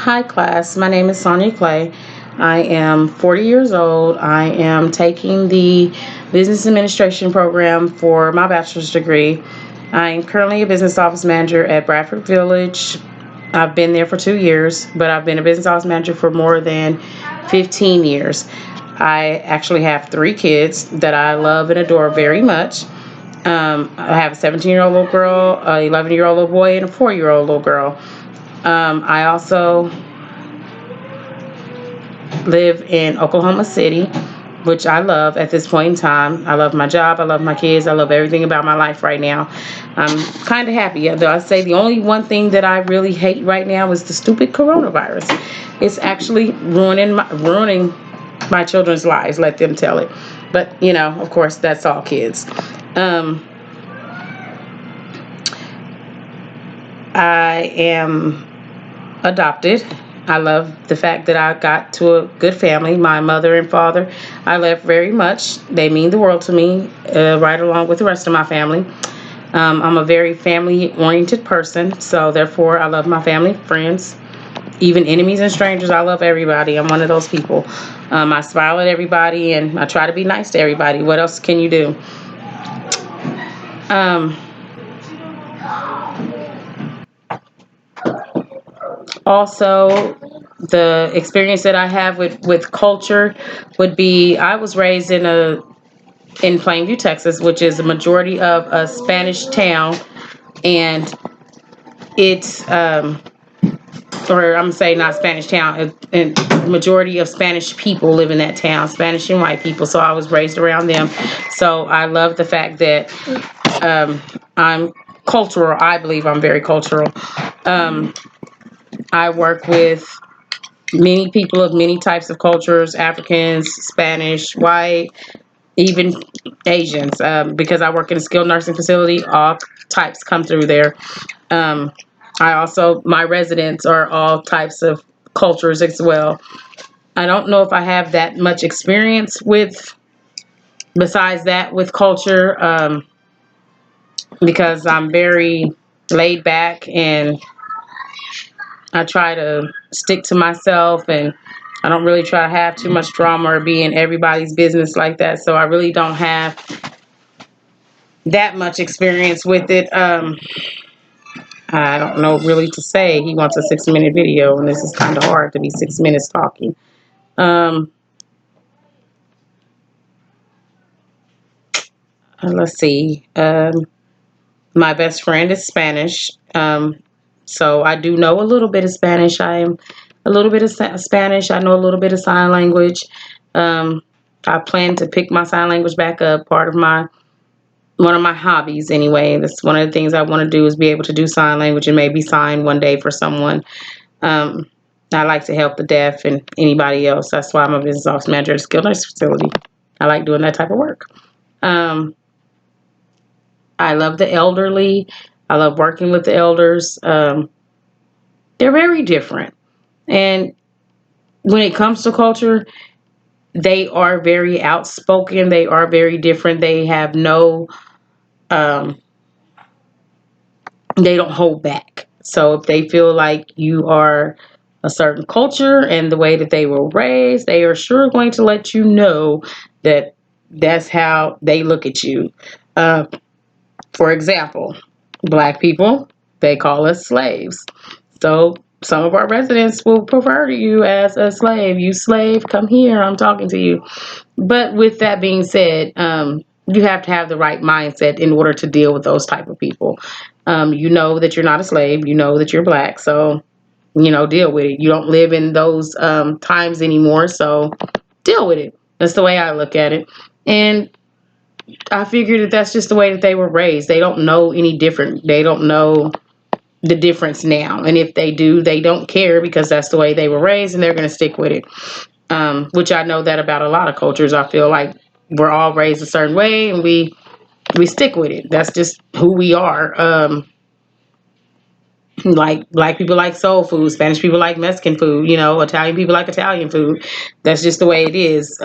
Hi, class. My name is Sonia Clay. I am 40 years old. I am taking the business administration program for my bachelor's degree. I am currently a business office manager at Bradford Village. I've been there for 2 years, but I've been a business office manager for more than 15 years. I actually have three kids that I love and adore very much. I have a 17-year-old little girl, a 11-year-old little boy, and a 4-year-old little girl. I also live in Oklahoma City, which I love at this point in time. I love my job. I love my kids. I love everything about my life right now. I'm kind of happy. Though I say the only one thing that I really hate right now is the stupid coronavirus. It's actually ruining my children's lives. Let them tell it. But of course, that's all kids. Um, I am adopted. I love the fact that I got to a good family. My mother and father, I love very much. They mean the world to me, right along with the rest of my family. I'm a very family-oriented person, so therefore I love my family, friends, even enemies and strangers. I love everybody. I'm one of those people. I smile at everybody and I try to be nice to everybody. What else can you do? Um, Also, the experience that I have with culture would be I was raised in Plainview, Texas, which is a majority of a Spanish town, and it's or I'm saying not Spanish town, and majority of Spanish people live in that town, Spanish and white people. So I was raised around them. So I love the fact that I'm cultural. I believe I'm very cultural. Um, I work with many people of many types of cultures, Africans, Spanish, white, even Asians, because I work in a skilled nursing facility. All types come through there. Um, my residents are all types of cultures as well. I don't know if I have that much experience besides that, with culture, because I'm very laid back and I try to stick to myself, and I don't really try to have too much drama or be in everybody's business like that. So I really don't have that much experience with it. I don't know really to say. He wants a 6-minute video, and this is kind of hard to be 6 minutes talking. Um, let's see. My best friend is Spanish. So I do know a little bit of Spanish. I am a little bit of Spanish. I know a little bit of sign language. Um, I plan to pick my sign language back up. Part of my one of my hobbies anyway. That's one of the things I want to do, is be able to do sign language and maybe sign one day for someone. Um, I like to help the deaf and anybody else. That's why I'm a business office manager at a skilled nursing facility. I like doing that type of work. Um, I love the elderly. I love working with the elders. They're very different. And when it comes to culture, they are very outspoken. They are very different. Um, they don't hold back. So if they feel like you are a certain culture and the way that they were raised, they are sure going to let you know that that's how they look at you. Uh, for example, Black people, they call us slaves. So some of our residents will prefer to you as a slave. You slave, come here, I'm talking to you. But with that being said, you have to have the right mindset in order to deal with those type of people. You know that you're not a slave. You know that you're Black. So, deal with it. You don't live in those times anymore. So deal with it. That's the way I look at it. And I figure that that's just the way that they were raised. They don't know any different. They don't know the difference now. And if they do, they don't care, because that's the way they were raised and they're going to stick with it. Which I know that about a lot of cultures. I feel like we're all raised a certain way and we stick with it. That's just who we are. Like Black people like soul food, Spanish people like Mexican food, Italian people like Italian food. That's just the way it is.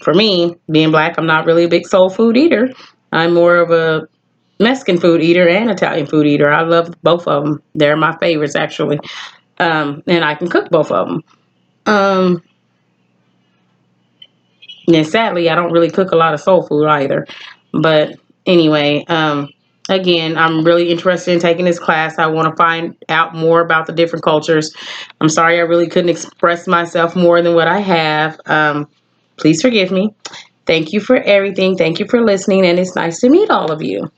For me, being Black, I'm not really a big soul food eater. I'm more of a Mexican food eater and Italian food eater. I love both of them. They're my favorites, actually. And I can cook both of them. Um, and sadly, I don't really cook a lot of soul food either. But anyway, again, I'm really interested in taking this class. I want to find out more about the different cultures. I'm sorry I really couldn't express myself more than what I have. Please forgive me. Thank you for everything. Thank you for listening. And it's nice to meet all of you.